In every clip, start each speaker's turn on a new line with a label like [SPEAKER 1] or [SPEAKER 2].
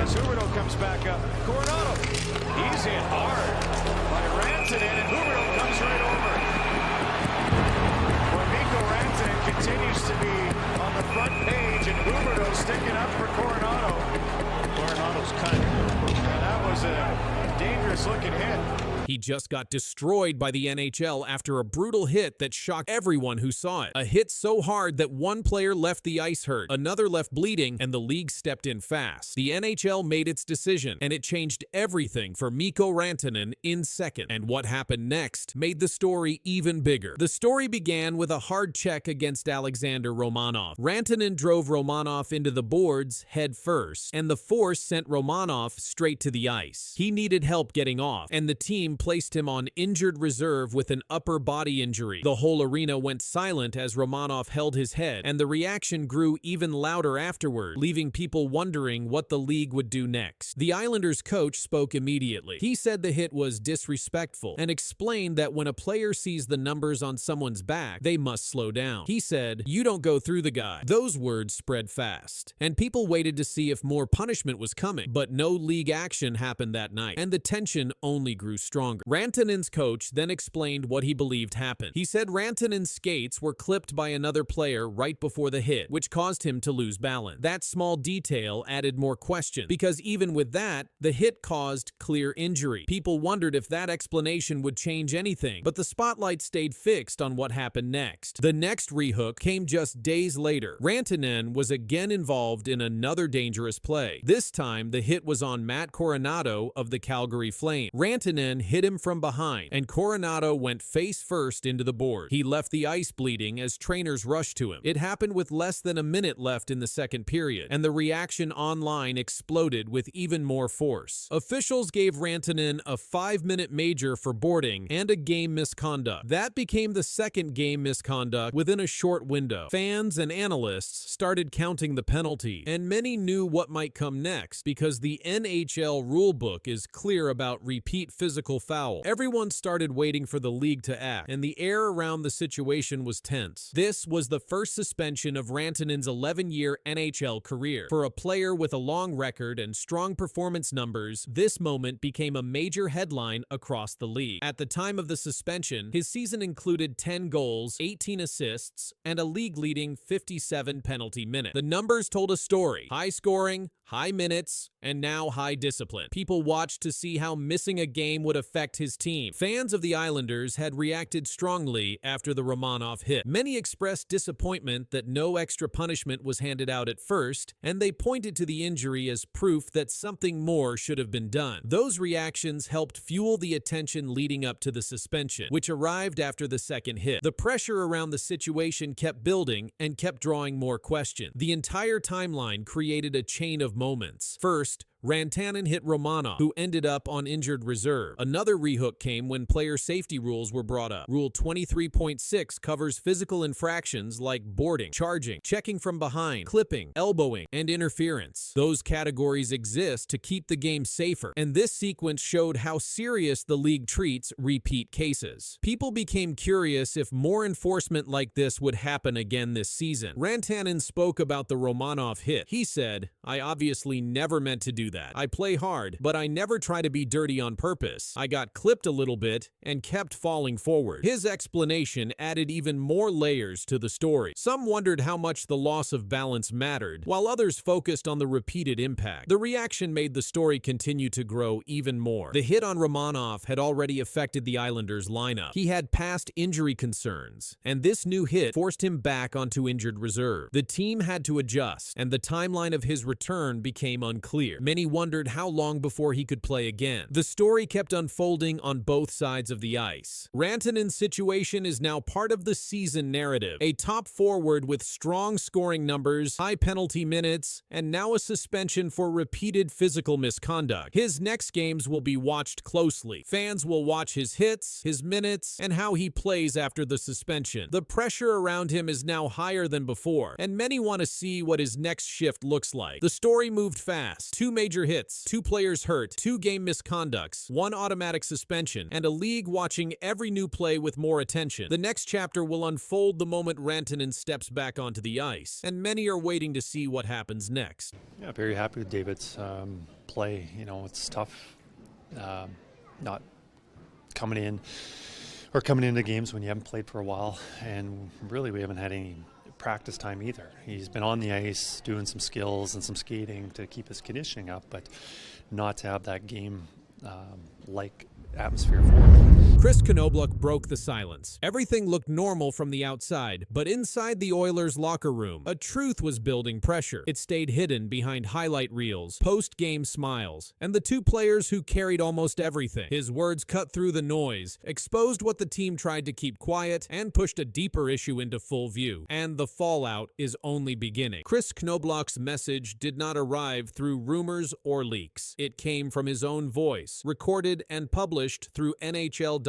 [SPEAKER 1] as Huberdeau comes back up. Coronado, he's hit hard by Rantin, and Huberdeau comes right over. Well, Mikko Rantanen continues to be on the front page, and Huberdeau sticking up for Coronado. Coronado's cut. And that was a dangerous-looking hit.
[SPEAKER 2] He just got destroyed by the NHL after a brutal hit that shocked everyone who saw it. A hit so hard that one player left the ice hurt, another left bleeding, and the league stepped in fast. The NHL made its decision, and it changed everything for Mikko Rantanen in seconds. And what happened next made the story even bigger. The story began with a hard check against Alexander Romanov. Rantanen drove Romanov into the boards head first, and the force sent Romanov straight to the ice. He needed help getting off, and the team placed him on injured reserve with an upper body injury. The whole arena went silent as Romanov held his head, and the reaction grew even louder afterward, leaving people wondering what the league would do next. The Islanders coach spoke immediately. He said the hit was disrespectful and explained that when a player sees the numbers on someone's back, they must slow down. He said, "You don't go through the guy." Those words spread fast, and people waited to see if more punishment was coming, but no league action happened that night, and the tension only grew stronger. Rantanen's coach then explained what he believed happened. He said Rantanen's skates were clipped by another player right before the hit, which caused him to lose balance. That small detail added more questions, because even with that, the hit caused clear injury. People wondered if that explanation would change anything, but the spotlight stayed fixed on what happened next. The next rehook came just days later. Rantanen was again involved in another dangerous play. This time, the hit was on Matt Coronado of the Calgary Flames. Rantanen hit him from behind, and Coronado went face first into the board. He left the ice bleeding as trainers rushed to him. It happened with less than a minute left in the second period, and the reaction online exploded with even more force. Officials gave Rantanen a 5-minute major for boarding and a game misconduct. That became the second game misconduct within a short window. Fans and analysts started counting the penalty, and many knew what might come next because the NHL rulebook is clear about repeat physical foul. Everyone started waiting for the league to act, and the air around the situation was tense. This was the first suspension of Rantanen's 11-year NHL career. For a player with a long record and strong performance numbers, this moment became a major headline across the league. At the time of the suspension, his season included 10 goals, 18 assists, and a league-leading 57 penalty minutes. The numbers told a story: high scoring, high minutes, and now high discipline. People watched to see how missing a game would affect his team. Fans of the Islanders had reacted strongly after the Romanov hit. Many expressed disappointment that no extra punishment was handed out at first, and they pointed to the injury as proof that something more should have been done. Those reactions helped fuel the attention leading up to the suspension, which arrived after the second hit. The pressure around the situation kept building and kept drawing more questions. The entire timeline created a chain of moments. First, Rantanen hit Romanov, who ended up on injured reserve. Another rehook came when player safety rules were brought up. Rule 23.6 covers physical infractions like boarding, charging, checking from behind, clipping, elbowing, and interference. Those categories exist to keep the game safer, and this sequence showed how serious the league treats repeat cases. People became curious if more enforcement like this would happen again this season. Rantanen spoke about the Romanov hit. He said, "I obviously never meant to do that. I play hard, but I never try to be dirty on purpose. I got clipped a little bit and kept falling forward." His explanation added even more layers to the story. Some wondered how much the loss of balance mattered, while others focused on the repeated impact. The reaction made the story continue to grow even more. The hit on Romanov had already affected the Islanders' lineup. He had past injury concerns, and this new hit forced him back onto injured reserve. The team had to adjust, and the timeline of his return became unclear. Many wondered how long before he could play again. The story kept unfolding on both sides of the ice. Rantanen's situation is now part of the season narrative. A top forward with strong scoring numbers, high penalty minutes, and now a suspension for repeated physical misconduct. His next games will be watched closely. Fans will watch his hits, his minutes, and how he plays after the suspension. The pressure around him is now higher than before, and many want to see what his next shift looks like. The story moved fast. Two major major hits, 2 players hurt, 2 game misconducts, 1 automatic suspension, and a league watching every new play with more attention. The next chapter will unfold the moment Rantin steps back onto the ice, and many are waiting to see what happens next.
[SPEAKER 3] Yeah, very happy with David's play. You know, it's tough not coming into games when you haven't played for a while, and really we haven't had any practice time either. He's been on the ice doing some skills and some skating to keep his conditioning up, but not to have that game like atmosphere for him.
[SPEAKER 2] Chris Knoblock broke the silence. Everything looked normal from the outside, but inside the Oilers' locker room, a truth was building pressure. It stayed hidden behind highlight reels, post-game smiles, and the 2 players who carried almost everything. His words cut through the noise, exposed what the team tried to keep quiet, and pushed a deeper issue into full view. And the fallout is only beginning. Chris Knoblock's message did not arrive through rumors or leaks. It came from his own voice, recorded and published through NHL.com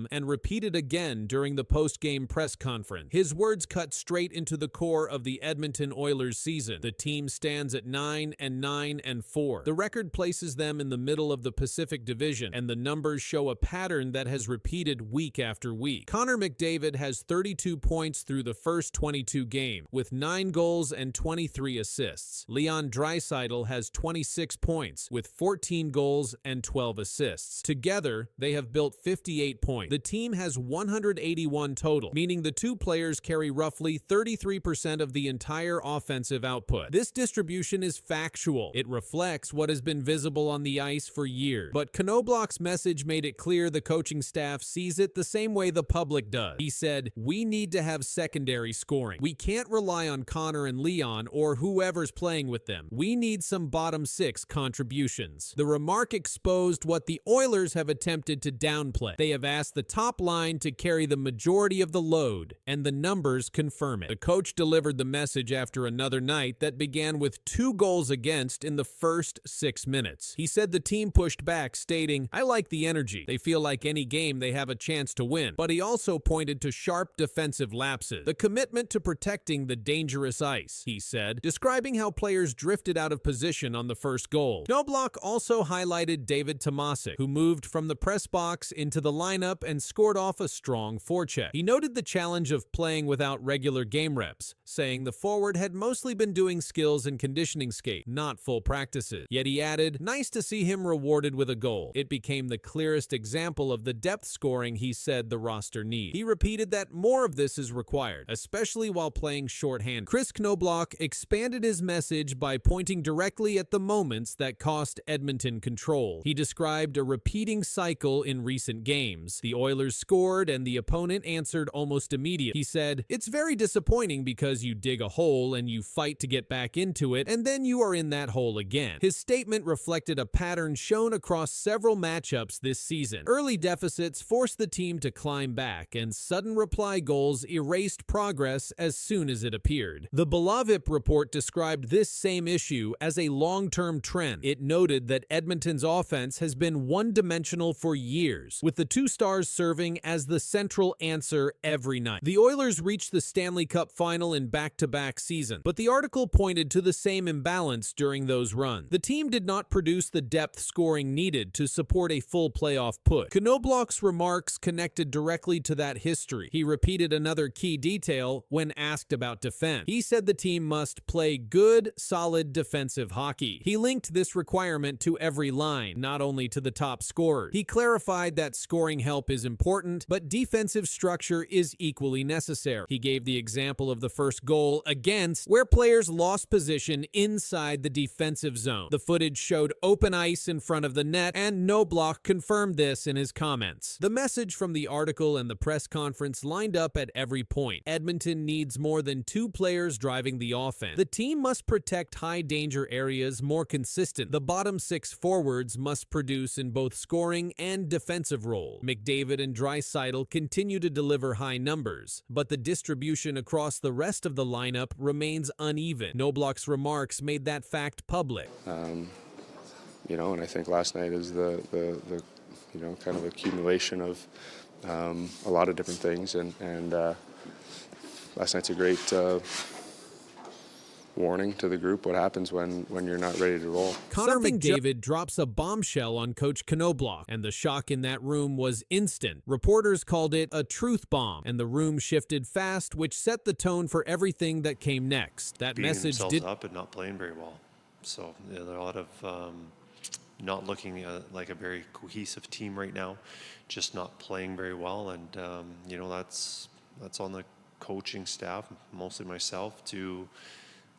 [SPEAKER 2] and repeated again during the post-game press conference. His words cut straight into the core of the Edmonton Oilers season. The team stands at 9-9-4. The record places them in the middle of the Pacific Division, and the numbers show a pattern that has repeated week after week. Connor McDavid has 32 points through the first 22 games, with 9 goals and 23 assists. Leon Draisaitl has 26 points, with 14 goals and 12 assists. Together, they have built 58 points. The team has 181 total, meaning the 2 players carry roughly 33% of the entire offensive output. This distribution is factual. It reflects what has been visible on the ice for years. But Knoblock's message made it clear the coaching staff sees it the same way the public does. He said, "We need to have secondary scoring. We can't rely on Connor and Leon or whoever's playing with them. We need some bottom 6 contributions." The remark exposed what the Oilers have attempted to downplay. They have asked the top line to carry the majority of the load, and the numbers confirm it. The coach delivered the message after another night that began with 2 goals against in the first 6 minutes. He said the team pushed back, stating, "I like the energy. They feel like any game they have a chance to win." But he also pointed to sharp defensive lapses, the commitment to protecting the dangerous ice, he said, describing how players drifted out of position on the first goal. Knoblock also highlighted David Tomasic, who moved from the press box into the lineup and scored off a strong forecheck. He noted the challenge of playing without regular game reps, saying the forward had mostly been doing skills and conditioning skate, not full practices. Yet he added, "Nice to see him rewarded with a goal. It became the clearest example of the depth scoring he said the roster needs." He repeated that more of this is required, especially while playing shorthanded. Chris Knoblock expanded his message by pointing directly at the moments that cost Edmonton control. He described a repeating cycle in recent games. The Oilers scored and the opponent answered almost immediately. He said, "It's very disappointing because you dig a hole and you fight to get back into it, and then you are in that hole again." His statement reflected a pattern shown across several matchups this season. Early deficits forced the team to climb back, and sudden reply goals erased progress as soon as it appeared. The Belavip report described this same issue as a long-term trend. It noted that Edmonton's offense has been one-dimensional for years, with the 2 stars serving as the central answer every night. The Oilers reached the Stanley Cup final in back-to-back seasons, but the article pointed to the same imbalance during those runs. The team did not produce the depth scoring needed to support a full playoff push. Knoblock's remarks connected directly to that history. He repeated another key detail when asked about defense. He said the team must play good, solid defensive hockey. He linked this requirement to every line, not only to the top scorers. He clarified that scoring help is important, but defensive structure is equally necessary. He gave the example of the first goal against, where players lost position inside the defensive zone. The footage showed open ice in front of the net, and Knoblock confirmed this in his comments. The message from the article and the press conference lined up at every point. Edmonton needs more than 2 players driving the offense. The team must protect high-danger areas more consistent. The bottom 6 forwards must produce in both scoring and defensive roles. McDavid and Draisaitl continue to deliver high numbers, but the distribution across the rest of the lineup remains uneven. Knoblock's remarks made that fact public.
[SPEAKER 4] And I think last night is the kind of accumulation of a lot of different things, and last night's a great warning to the group what happens when you're not ready to roll.
[SPEAKER 2] Connor McDavid drops a bombshell on Coach Knoblock, and the shock in that room was instant. Reporters called it a truth bomb, and the room shifted fast, which set the tone for everything that came next. That
[SPEAKER 5] Beating
[SPEAKER 2] message
[SPEAKER 5] themselves
[SPEAKER 2] did
[SPEAKER 5] up and not playing very well. So there are a lot of not looking like a very cohesive team right now, just not playing very well, and you know, that's on the coaching staff, mostly myself, to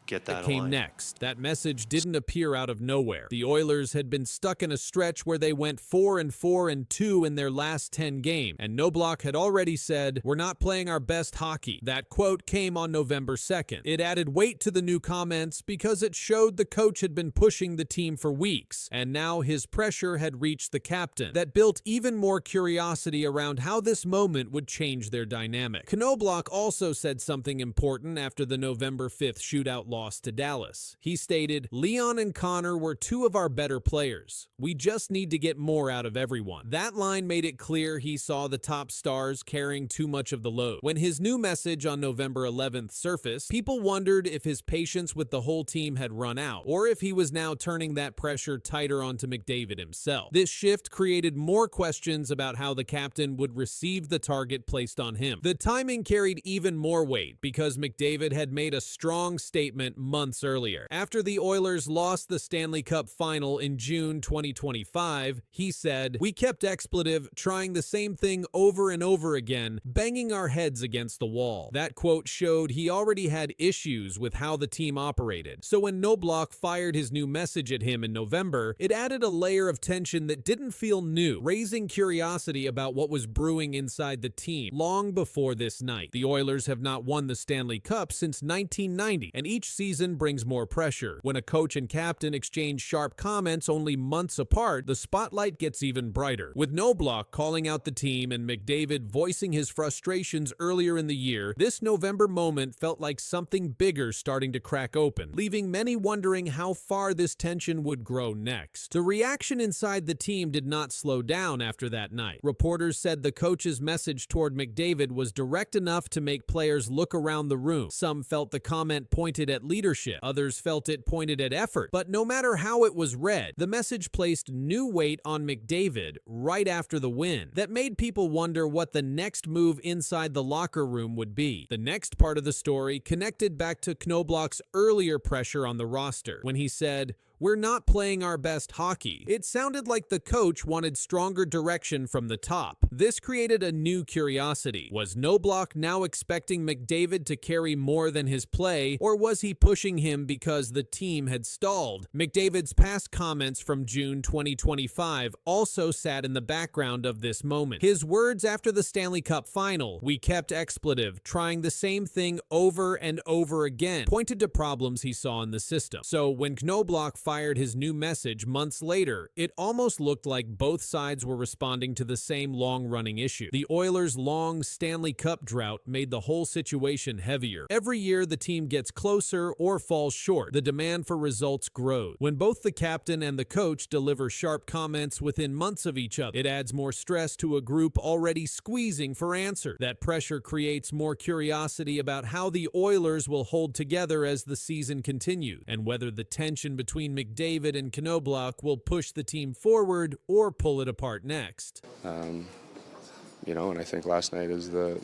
[SPEAKER 5] get that
[SPEAKER 2] came
[SPEAKER 5] aligned.
[SPEAKER 2] next. That message didn't appear out of nowhere. The Oilers had been stuck in a stretch where they went 4-4-2 in their last 10 games, and Knoblock had already said, "We're not playing our best hockey." That quote came on November 2nd. It added weight to the new comments because it showed the coach had been pushing the team for weeks, and now his pressure had reached the captain. That built even more curiosity around how this moment would change their dynamic. Knoblock also said something important after the November 5th shootout loss to Dallas. He stated, "Leon and Connor were two of our better players. We just need to get more out of everyone." That line made it clear he saw the top stars carrying too much of the load. When his new message on November 11th surfaced, people wondered if his patience with the whole team had run out, or if he was now turning that pressure tighter onto McDavid himself. This shift created more questions about how the captain would receive the target placed on him. The timing carried even more weight because McDavid had made a strong statement months earlier. After the Oilers lost the Stanley Cup final in June 2025, he said, "We kept expletive, trying the same thing over and over again, banging our heads against the wall." That quote showed he already had issues with how the team operated. So when Knoblock fired his new message at him in November, it added a layer of tension that didn't feel new, raising curiosity about what was brewing inside the team long before this night. The Oilers have not won the Stanley Cup since 1990, and each season brings more pressure. When a coach and captain exchange sharp comments only months apart, the spotlight gets even brighter. With Knoblock calling out the team and McDavid voicing his frustrations earlier in the year, this November moment felt like something bigger starting to crack open, leaving many wondering how far this tension would grow next. The reaction inside the team did not slow down after that night. Reporters said the coach's message toward McDavid was direct enough to make players look around the room. Some felt the comment pointed at leadership. Others felt it pointed at effort. But no matter how it was read, the message placed new weight on McDavid right after the win. That made people wonder what the next move inside the locker room would be. The next part of the story connected back to Knoblock's earlier pressure on the roster when he said, "We're not playing our best hockey." It sounded like the coach wanted stronger direction from the top. This created a new curiosity. Was Knoblock now expecting McDavid to carry more than his play, or was he pushing him because the team had stalled? McDavid's past comments from June 2025 also sat in the background of this moment. His words after the Stanley Cup final, "We kept expletive, trying the same thing over and over again," pointed to problems he saw in the system. So when Knoblock fired his new message months later, it almost looked like both sides were responding to the same long-running issue. The Oilers' long Stanley Cup drought made the whole situation heavier. Every year the team gets closer or falls short. The demand for results grows. When both the captain and the coach deliver sharp comments within months of each other, it adds more stress to a group already squeezing for answers. That pressure creates more curiosity about how the Oilers will hold together as the season continues, and whether the tension between McDavid and Knoblock will push the team forward or pull it apart next.
[SPEAKER 4] You know, and I think last night is the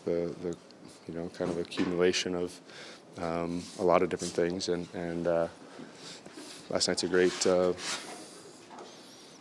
[SPEAKER 4] you know, kind of accumulation of a lot of different things, and last night's a great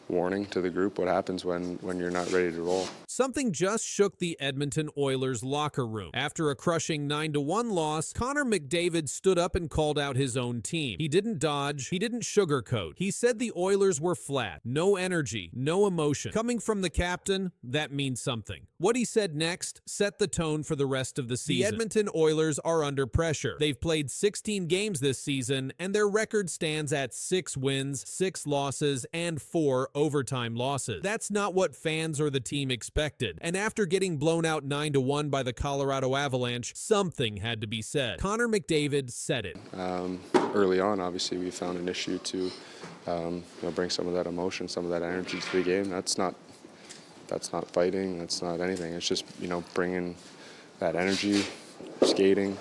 [SPEAKER 4] warning to the group what happens when you're not ready to roll.
[SPEAKER 2] Something just shook the Edmonton Oilers locker room. After a crushing 9-1 loss, Connor McDavid stood up and called out his own team. He didn't dodge, he didn't sugarcoat. He said the Oilers were flat, no energy, no emotion. Coming from the captain, that means something. What he said next set the tone for the rest of the season. The Edmonton Oilers are under pressure. They've played 16 games this season, and their record stands at 6 wins, 6 losses, and 4 overtime losses. That's not what fans or the team expected. And after getting blown out 9-1 by the Colorado Avalanche, something had to be said. Connor McDavid said it.
[SPEAKER 4] Early on, obviously, we found an issue to you know, bring some of that emotion, some of that energy to the game. That's not fighting. That's not anything. It's just, you know, bringing that energy, skating,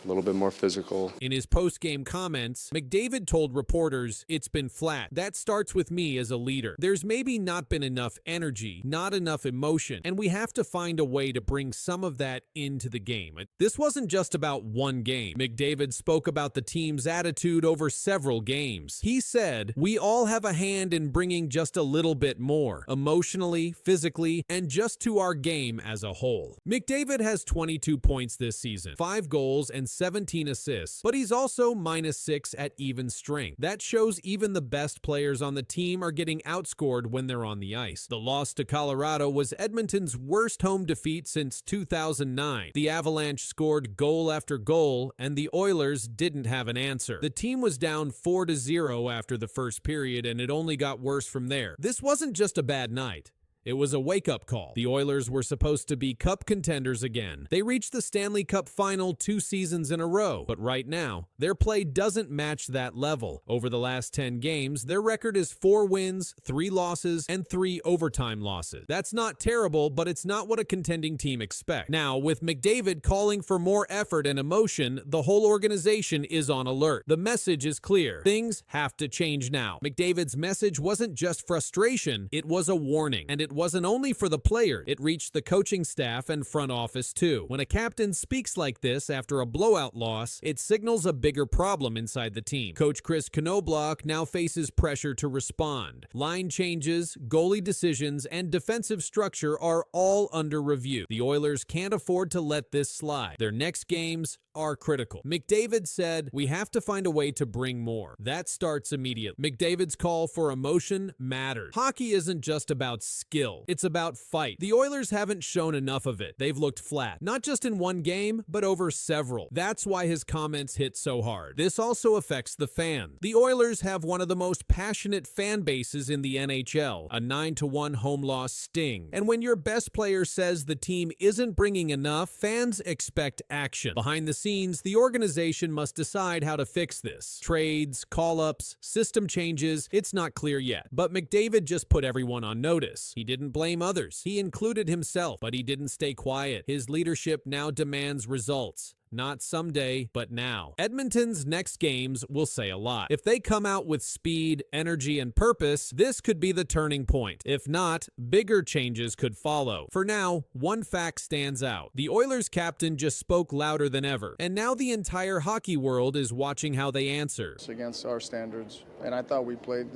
[SPEAKER 4] a little bit more physical.
[SPEAKER 2] In his post-game comments, McDavid told reporters, "It's been flat. That starts with me as a leader. There's maybe not been enough energy, not enough emotion, and we have to find a way to bring some of that into the game." This wasn't just about one game. McDavid spoke about the team's attitude over several games. He said, "We all have a hand in bringing just a little bit more, emotionally, physically, and just to our game as a whole." McDavid has 22 points this season, 5 goals and 17 assists, but he's also -6 at even strength. That shows even the best players on the team are getting outscored when they're on the ice. The loss to Colorado was Edmonton's worst home defeat since 2009. The Avalanche scored goal after goal, and the Oilers didn't have an answer. The team was down 4-0 after the first period, and it only got worse from there. This wasn't just a bad night. It was a wake-up call. The Oilers were supposed to be Cup contenders again. They reached the Stanley Cup final 2 seasons in a row, but right now, their play doesn't match that level. Over the last 10 games, their record is 4 wins, 3 losses, and 3 overtime losses. That's not terrible, but it's not what a contending team expects. Now, with McDavid calling for more effort and emotion, the whole organization is on alert. The message is clear. Things have to change now. McDavid's message wasn't just frustration, it was a warning, and it wasn't only for the player, it reached the coaching staff and front office too. When a captain speaks like this after a blowout loss, it signals a bigger problem inside the team. Coach Chris Knoblock now faces pressure to respond. Line changes, goalie decisions, and defensive structure are all under review. The Oilers can't afford to let this slide. Their next games are critical. McDavid said, "We have to find a way to bring more." That starts immediately. McDavid's call for emotion matters. Hockey isn't just about skill. It's about fight. The Oilers haven't shown enough of it. They've looked flat, not just in one game, but over several. That's why his comments hit so hard. This also affects the fans. The Oilers have one of the most passionate fan bases in the NHL, a 9-1 home loss sting. And when your best player says the team isn't bringing enough, fans expect action. Behind the scenes, the organization must decide how to fix this. Trades, call-ups, system changes, it's not clear yet. But McDavid just put everyone on notice. He didn't blame others. He included himself, but he didn't stay quiet. His leadership now demands results. Not someday, but now. Edmonton's next games will say a lot. If they come out with speed, energy, and purpose, this could be the turning point. If not, bigger changes could follow. For now, one fact stands out. The Oilers captain just spoke louder than ever, and now the entire hockey world is watching how they answer.
[SPEAKER 6] Against our standards, and I thought we played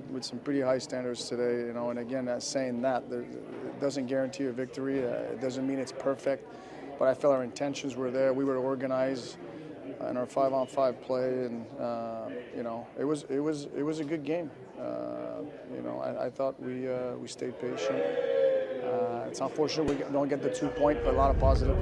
[SPEAKER 6] with some pretty high standards today, you know, and again, saying that, it doesn't guarantee a victory. It doesn't mean it's perfect. But I felt our intentions were there. We were organized in our 5-on-5 play, and you know, it was a good game. You know, I thought we stayed patient. It's unfortunate we don't get the 2-point, but a lot of positive.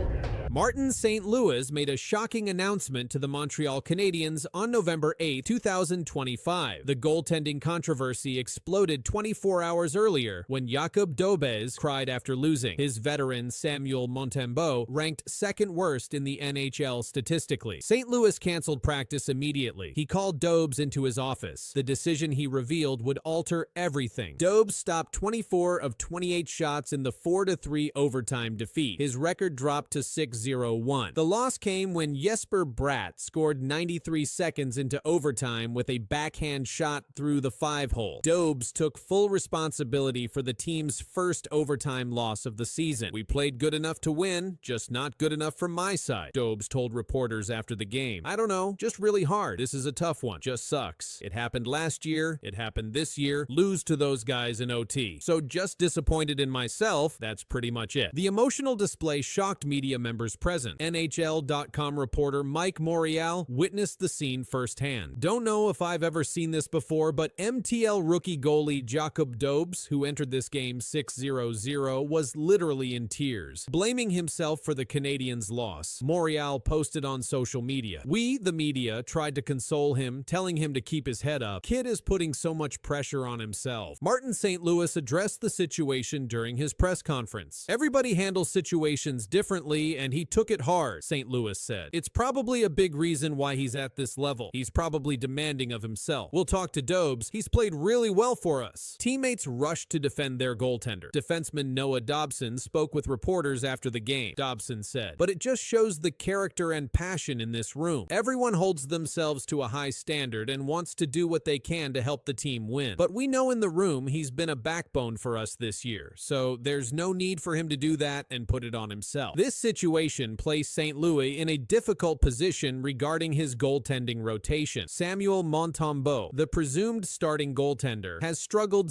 [SPEAKER 2] Martin St. Louis made a shocking announcement to the Montreal Canadiens on November 8, 2025. The goaltending controversy exploded 24 hours earlier when Jakub Dobes cried after losing. His veteran Samuel Montembeault ranked 2nd worst in the NHL statistically. St. Louis canceled practice immediately. He called Dobes into his office. The decision he revealed would alter everything. Dobes stopped 24 of 28 shots in the 4-3 overtime defeat. His record dropped to 6-0-1. The loss came when Jesper Bratt scored 93 seconds into overtime with a backhand shot through the 5-hole. Dobes took full responsibility for the team's first overtime loss of the season. "We played good enough to win, just not good enough from my side," Dobes told reporters after the game. "I don't know, just really hard. This is a tough one. Just sucks. It happened last year, it happened this year. Lose to those guys in OT. So just disappointed in myself, that's pretty much it." The emotional display shocked media members present. NHL.com reporter Mike Morial witnessed the scene firsthand. "Don't know if I've ever seen this before, but MTL rookie goalie Jakub Dobes, who entered this game 6-0-0, was literally in tears, blaming himself for the Canadiens' loss." Morial posted on social media, "We, the media, tried to console him, telling him to keep his head up. Kid is putting so much pressure on himself." Martin St. Louis addressed the situation during his press conference. Everybody handles situations differently, and he took it hard, St. Louis said. It's probably a big reason why he's at this level. He's probably demanding of himself. We'll talk to Dobes. He's played really well for us. Teammates rushed to defend their goaltender. Defenseman Noah Dobson spoke with reporters after the game. Dobson said, "But it just shows the character and passion in this room. Everyone holds themselves to a high standard and wants to do what they can to help the team win. But we know in the room he's been a backbone for us this year, so there's no need for him to do that and put it on himself." This situation placed St. Louis in a difficult position regarding his goaltending rotation. Samuel Montembeault, the presumed starting goaltender, has struggled